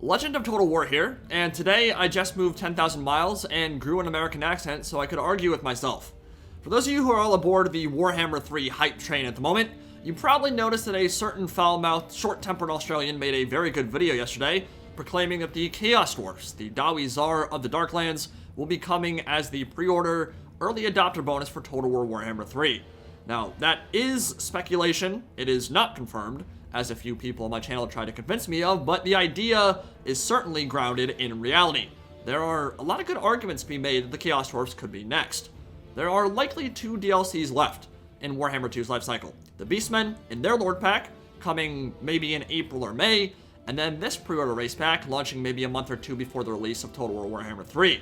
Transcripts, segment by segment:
Legend of Total War here, and today I just moved 10,000 miles and grew an American accent so I could argue with myself. For those of you who are all aboard the Warhammer 3 hype train at the moment, you probably noticed that a certain foul-mouthed, short-tempered Australian made a very good video yesterday proclaiming that the Chaos Dwarfs, the Dwarfs of the Darklands, will be coming as the pre-order early adopter bonus for Total War Warhammer 3. Now, that is speculation, it is not confirmed, as a few people on my channel tried to convince me of, but the idea is certainly grounded in reality. There are a lot of good arguments to be made that the Chaos Dwarfs could be next. There are likely 2 DLCs left in Warhammer 2's lifecycle. The Beastmen in their Lord Pack, coming maybe in April or May, and then this pre-order race pack launching maybe a month or 2 before the release of Total War Warhammer 3.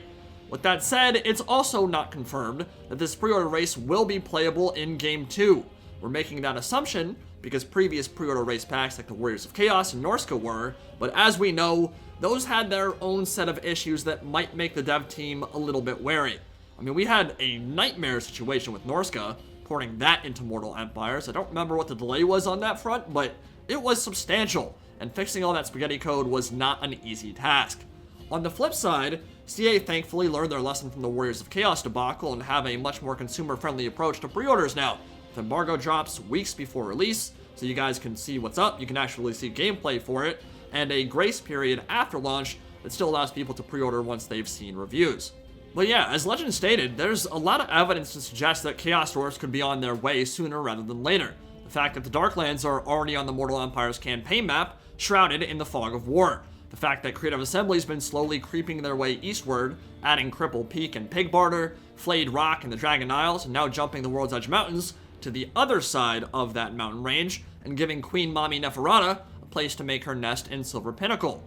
With that said, it's also not confirmed that this pre-order race will be playable in Game 2. We're making that assumption because previous pre-order race packs like the Warriors of Chaos and Norska were, but as we know, those had their own set of issues that might make the dev team a little bit wary. I mean, we had a nightmare situation with Norska, porting that into Mortal Empires. I don't remember what the delay was on that front, but it was substantial, and fixing all that spaghetti code was not an easy task. On the flip side, CA thankfully learned their lesson from the Warriors of Chaos debacle and have a much more consumer-friendly approach to pre-orders now. The embargo drops weeks before release, so you guys can see what's up, you can actually see gameplay for it, and a grace period after launch that still allows people to pre-order once they've seen reviews. But yeah, as Legend stated, there's a lot of evidence to suggest that Chaos Dwarfs could be on their way sooner rather than later. The fact that the Darklands are already on the Mortal Empires campaign map, shrouded in the fog of war. The fact that Creative Assembly's been slowly creeping their way eastward, adding Cripple Peak and Pig Barter, Flayed Rock and the Dragon Isles, and now jumping the World's Edge Mountains to the other side of that mountain range, and giving Queen Mommy Neferata a place to make her nest in Silver Pinnacle.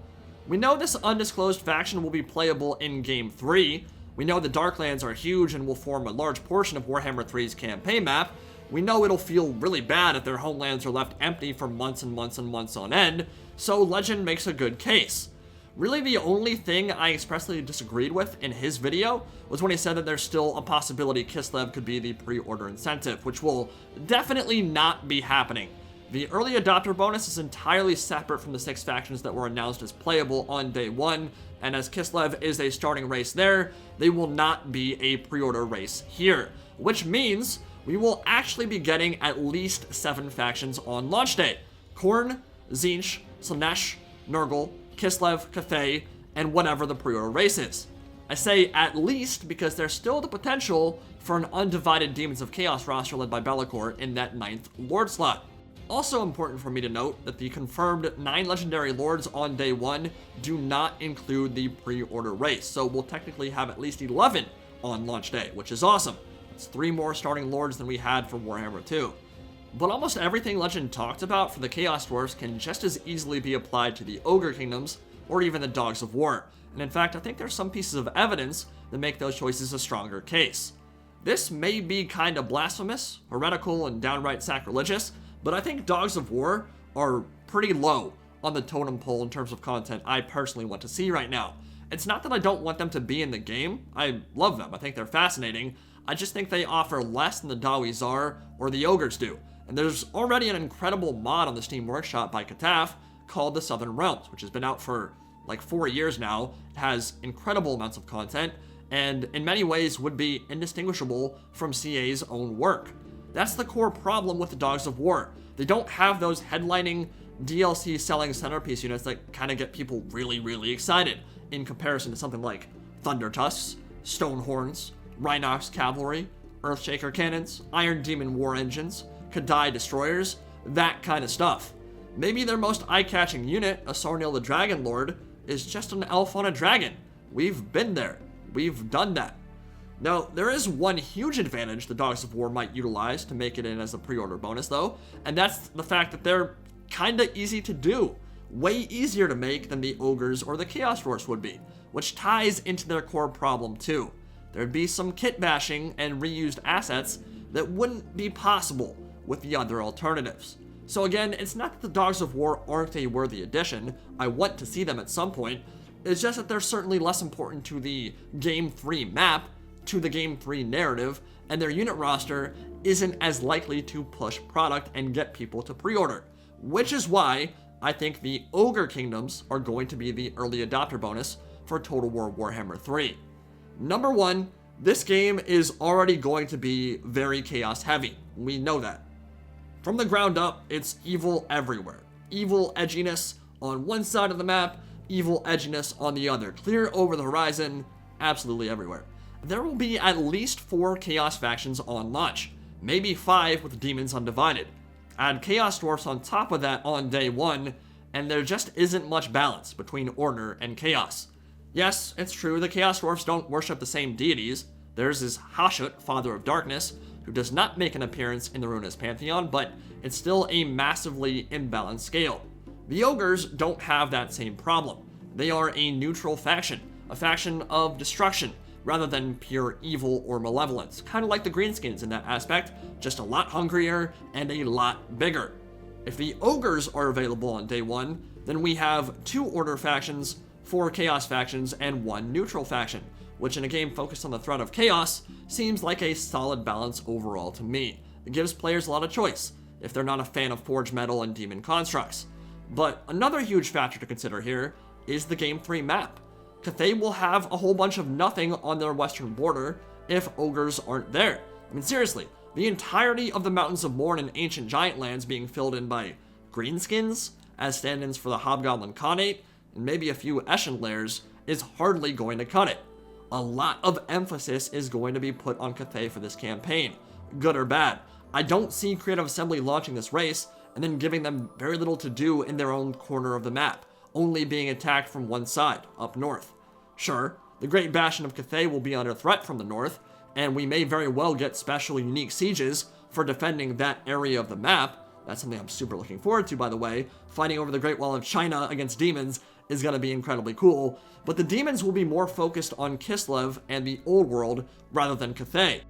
We know this undisclosed faction will be playable in Game 3. We know the Darklands are huge and will form a large portion of Warhammer 3's campaign map. We know it'll feel really bad if their homelands are left empty for months and months and months on end, so Legend makes a good case. Really, the only thing I expressly disagreed with in his video was when he said that there's still a possibility Kislev could be the pre-order incentive, which will definitely not be happening. The early adopter bonus is entirely separate from the 6 factions that were announced as playable on day 1, and as Kislev is a starting race there, they will not be a pre-order race here, which means we will actually be getting at least 7 factions on launch day. Khorne, Tzeentch, Slaanesh, Nurgle, Kislev, Cathay, and whatever the pre-order race is. I say at least because there's still the potential for an undivided Demons of Chaos roster led by Be'lakor in that 9th Lord slot. Also important for me to note that the confirmed 9 Legendary Lords on day 1 do not include the pre-order race, so we'll technically have at least 11 on launch day, which is awesome. It's 3 more starting Lords than we had for Warhammer 2. But almost everything Legend talked about for the Chaos Dwarfs can just as easily be applied to the Ogre Kingdoms or even the Dogs of War. And in fact, I think there's some pieces of evidence that make those choices a stronger case. This may be kind of blasphemous, heretical, and downright sacrilegious, but I think Dogs of War are pretty low on the totem pole in terms of content I personally want to see right now. It's not that I don't want them to be in the game. I love them. I think they're fascinating. I just think they offer less than the Dwarfs or the Ogres do. And there's already an incredible mod on the Steam Workshop by Kataf called the Southern Realms, which has been out for like 4 years now. It has incredible amounts of content, and in many ways would be indistinguishable from CA's own work. That's the core problem with the Dogs of War. They don't have those headlining DLC selling centerpiece units that kind of get people really, really excited in comparison to something like Thunder Tusks, Stonehorns, Rhinox Cavalry, Earthshaker Cannons, Iron Demon War Engines, Kadai Destroyers, that kind of stuff. Maybe their most eye-catching unit, a Sarnil the Dragon Lord, is just an elf on a dragon. We've been there. We've done that. Now, there is one huge advantage the Dogs of War might utilize to make it in as a pre-order bonus though, and that's the fact that they're kinda easy to do. Way easier to make than the Ogres or the Chaos Dwarfs would be, which ties into their core problem too. There'd be some kit bashing and reused assets that wouldn't be possible with the other alternatives. So again, it's not that the Dogs of War aren't a worthy addition. I want to see them at some point. It's just that they're certainly less important to the Game 3 map, to the Game 3 narrative, and their unit roster isn't as likely to push product and get people to pre-order. Which is why I think the Ogre Kingdoms are going to be the early adopter bonus for Total War Warhammer 3. Number one, this game is already going to be very chaos heavy. We know that. From the ground up, it's evil everywhere. Evil edginess on one side of the map, evil edginess on the other. Clear over the horizon, absolutely everywhere. There will be at least 4 Chaos factions on launch, maybe 5 with Demons Undivided. Add Chaos Dwarfs on top of that on day 1, and there just isn't much balance between Order and Chaos. Yes, it's true, the Chaos Dwarfs don't worship the same deities. Theirs is Hashut, Father of Darkness, who does not make an appearance in the Ruinous Pantheon, but it's still a massively imbalanced scale. The Ogres don't have that same problem. They are a neutral faction, a faction of destruction, rather than pure evil or malevolence, kind of like the Greenskins in that aspect, just a lot hungrier and a lot bigger. If the Ogres are available on day 1, then we have 2 Order factions, 4 Chaos factions, and 1 neutral faction, which in a game focused on the threat of chaos, seems like a solid balance overall to me. It gives players a lot of choice, if they're not a fan of Forge Metal and Demon constructs. But another huge factor to consider here is the Game 3 map. Cathay will have a whole bunch of nothing on their western border if Ogres aren't there. I mean, seriously, the entirety of the Mountains of Morn and Ancient Giant Lands being filled in by Greenskins as stand-ins for the Hobgoblin Khanate, and maybe a few Eshin layers, is hardly going to cut it. A lot of emphasis is going to be put on Cathay for this campaign, good or bad. I don't see Creative Assembly launching this race and then giving them very little to do in their own corner of the map, only being attacked from one side, up north. Sure, the Great Bastion of Cathay will be under threat from the north, and we may very well get special unique sieges for defending that area of the map. That's something I'm super looking forward to, by the way. Fighting over the Great Wall of China against demons is going to be incredibly cool, but the demons will be more focused on Kislev and the Old World rather than Cathay.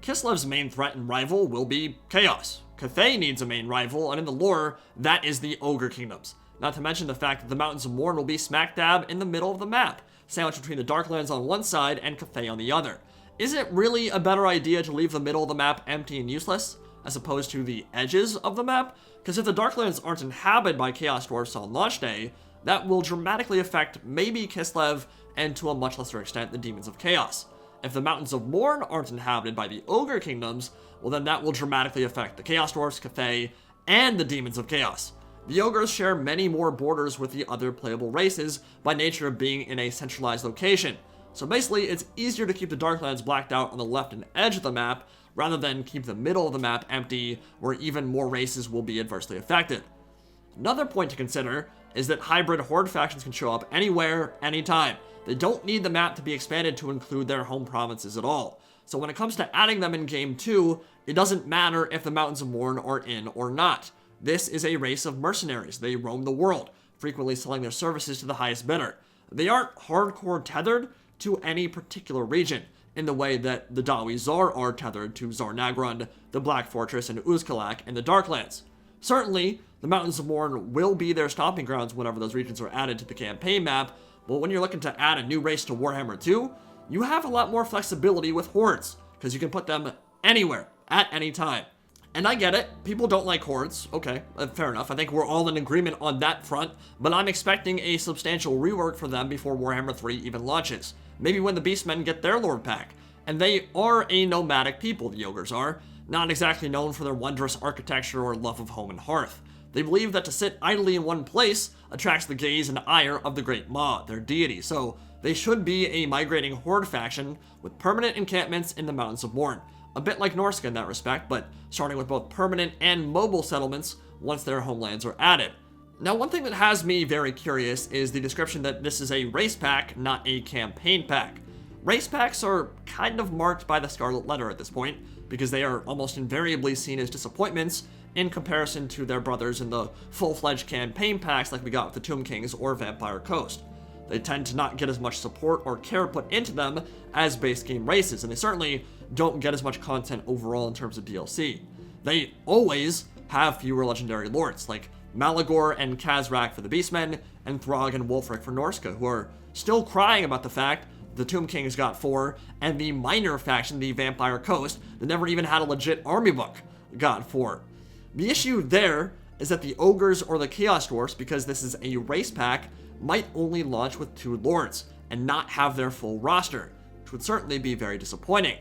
Kislev's main threat and rival will be Chaos. Cathay needs a main rival, and in the lore, that is the Ogre Kingdoms. Not to mention the fact that the Mountains of Morn will be smack dab in the middle of the map, sandwiched between the Darklands on one side and Cathay on the other. Is it really a better idea to leave the middle of the map empty and useless, as opposed to the edges of the map? Because if the Darklands aren't inhabited by Chaos Dwarfs on launch day, that will dramatically affect maybe Kislev, and to a much lesser extent the Demons of Chaos. If the Mountains of Morn aren't inhabited by the Ogre Kingdoms, well then that will dramatically affect the Chaos Dwarfs, Cathay, and the Demons of Chaos. The Ogres share many more borders with the other playable races by nature of being in a centralized location. So basically, it's easier to keep the Darklands blacked out on the left and edge of the map, rather than keep the middle of the map empty, where even more races will be adversely affected. Another point to consider is that hybrid Horde factions can show up anywhere, anytime. They don't need the map to be expanded to include their home provinces at all. So when it comes to adding them in Game 2, it doesn't matter if the Mountains of Morn are in or not. This is a race of mercenaries. They roam the world, frequently selling their services to the highest bidder. They aren't hardcore tethered to any particular region, in the way that the Dawi Zar are tethered to Zarnagrund, the Black Fortress, and Uzkalak, and the Darklands. Certainly, the Mountains of Morn will be their stomping grounds whenever those regions are added to the campaign map, but when you're looking to add a new race to Warhammer 2, you have a lot more flexibility with Hordes, because you can put them anywhere, at any time. And I get it, people don't like Hordes, okay, fair enough, I think we're all in agreement on that front, but I'm expecting a substantial rework for them before Warhammer 3 even launches. Maybe when the Beastmen get their Lord pack. And they are a nomadic people, the Ogres are, not exactly known for their wondrous architecture or love of home and hearth. They believe that to sit idly in one place attracts the gaze and ire of the Great Maw, their deity, so they should be a migrating Horde faction with permanent encampments in the Mountains of Morn. A bit like Norska in that respect, but starting with both permanent and mobile settlements once their homelands are added. Now, one thing that has me very curious is the description that this is a race pack, not a campaign pack. Race packs are kind of marked by the Scarlet Letter at this point, because they are almost invariably seen as disappointments in comparison to their brothers in the full-fledged campaign packs like we got with the Tomb Kings or Vampire Coast. They tend to not get as much support or care put into them as base game races, and they certainly don't get as much content overall in terms of DLC. They always have fewer legendary lords, like Malagor and Kazrak for the Beastmen, and Throg and Wolfric for Norska, who are still crying about the fact the Tomb Kings got 4, and the minor faction, the Vampire Coast, that never even had a legit army book, got 4. The issue there is that the Ogres or the Chaos Dwarfs, because this is a race pack, might only launch with 2 Lords and not have their full roster, which would certainly be very disappointing.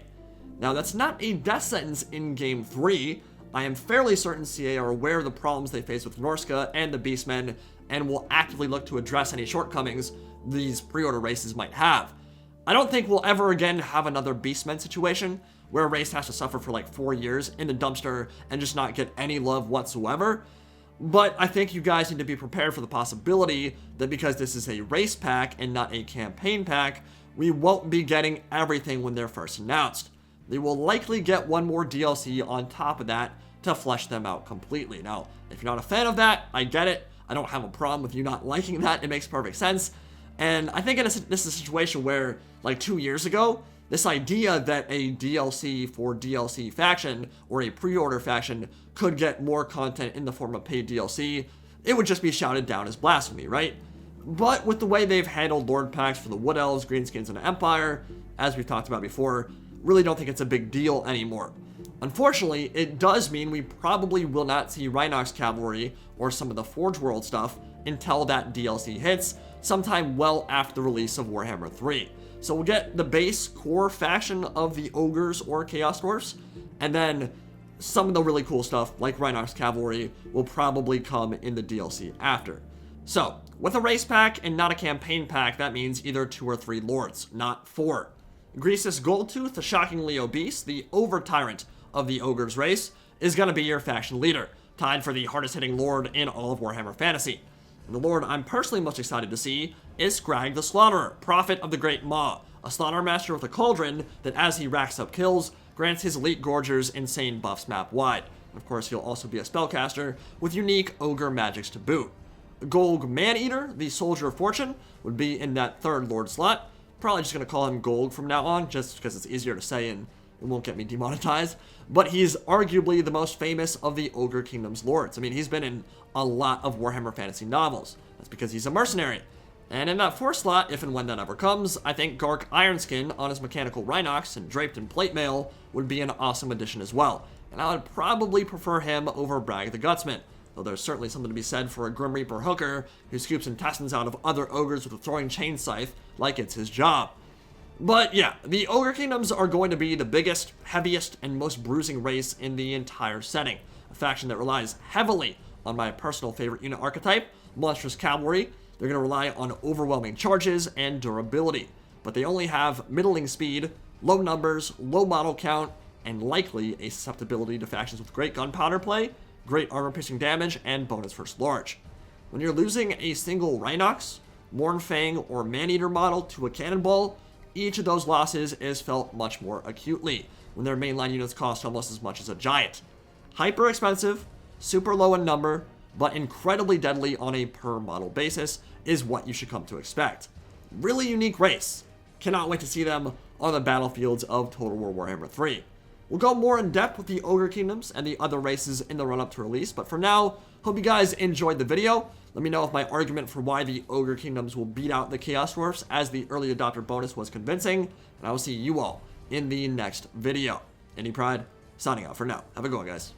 Now, that's not a death sentence in Game 3. I am fairly certain CA are aware of the problems they face with Norska and the Beastmen, and will actively look to address any shortcomings these pre-order races might have. I don't think we'll ever again have another Beastmen situation, where a race has to suffer for like 4 years in the dumpster and just not get any love whatsoever. But I think you guys need to be prepared for the possibility that because this is a race pack and not a campaign pack, we won't be getting everything when they're first announced. They will likely get one more DLC on top of that to flesh them out completely. Now, if you're not a fan of that, I get it. I don't have a problem with you not liking that. It makes perfect sense. And I think this is a situation where, like 2 years ago, this idea that a DLC for DLC faction or a pre-order faction could get more content in the form of paid DLC, it would just be shouted down as blasphemy, right? But with the way they've handled Lord packs for the Wood Elves, Greenskins, and Empire, as we've talked about before, really don't think it's a big deal anymore. Unfortunately, it does mean we probably will not see Rhinox Cavalry or some of the Forge World stuff until that DLC hits, sometime well after the release of Warhammer 3. So we'll get the base core faction of the Ogres or Chaos Dwarfs, and then some of the really cool stuff, like Rhinox Cavalry, will probably come in the DLC after. So, with a race pack and not a campaign pack, that means either 2 or 3 Lords, not 4. Greasus Goldtooth, the shockingly obese, the over-tyrant of the Ogres race, is going to be your faction leader, tied for the hardest-hitting Lord in all of Warhammer Fantasy. And the Lord I'm personally most excited to see is Scrag the Slaughterer, Prophet of the Great Maw, a Slaughter Master with a cauldron that, as he racks up kills, grants his elite Gorgers insane buffs map-wide. And of course, he'll also be a spellcaster with unique Ogre magics to boot. Golg Maneater, the Soldier of Fortune, would be in that 3rd Lord slot. Probably just going to call him Golg from now on, just because it's easier to say and it won't get me demonetized. But he's arguably the most famous of the Ogre Kingdoms lords. I mean, he's been in a lot of Warhammer Fantasy novels. That's because he's a mercenary. And in that 4th slot, if and when that ever comes, I think Gark Ironskin on his mechanical Rhinox and draped in plate mail would be an awesome addition as well. And I would probably prefer him over Bragg the Gutsman, though there's certainly something to be said for a Grim Reaper hooker who scoops intestines out of other ogres with a throwing chain scythe like it's his job. But yeah, the Ogre Kingdoms are going to be the biggest, heaviest, and most bruising race in the entire setting. A faction that relies heavily on my personal favorite unit archetype, Monstrous Cavalry. They're going to rely on overwhelming charges and durability, but they only have middling speed, low numbers, low model count, and likely a susceptibility to factions with great gunpowder play, great armor-piercing damage, and bonus first large. When you're losing a single Rhinox, Mournfang, or Maneater model to a Cannonball, each of those losses is felt much more acutely, when their mainline units cost almost as much as a Giant. Hyper expensive, super low in number, but incredibly deadly on a per model basis is what you should come to expect. Really unique race. Cannot wait to see them on the battlefields of Total War Warhammer 3. We'll go more in depth with the Ogre Kingdoms and the other races in the run-up to release, but for now, hope you guys enjoyed the video. Let me know if my argument for why the Ogre Kingdoms will beat out the Chaos Dwarfs as the early adopter bonus was convincing, and I will see you all in the next video. Indie Pride, signing out for now. Have a good one, guys.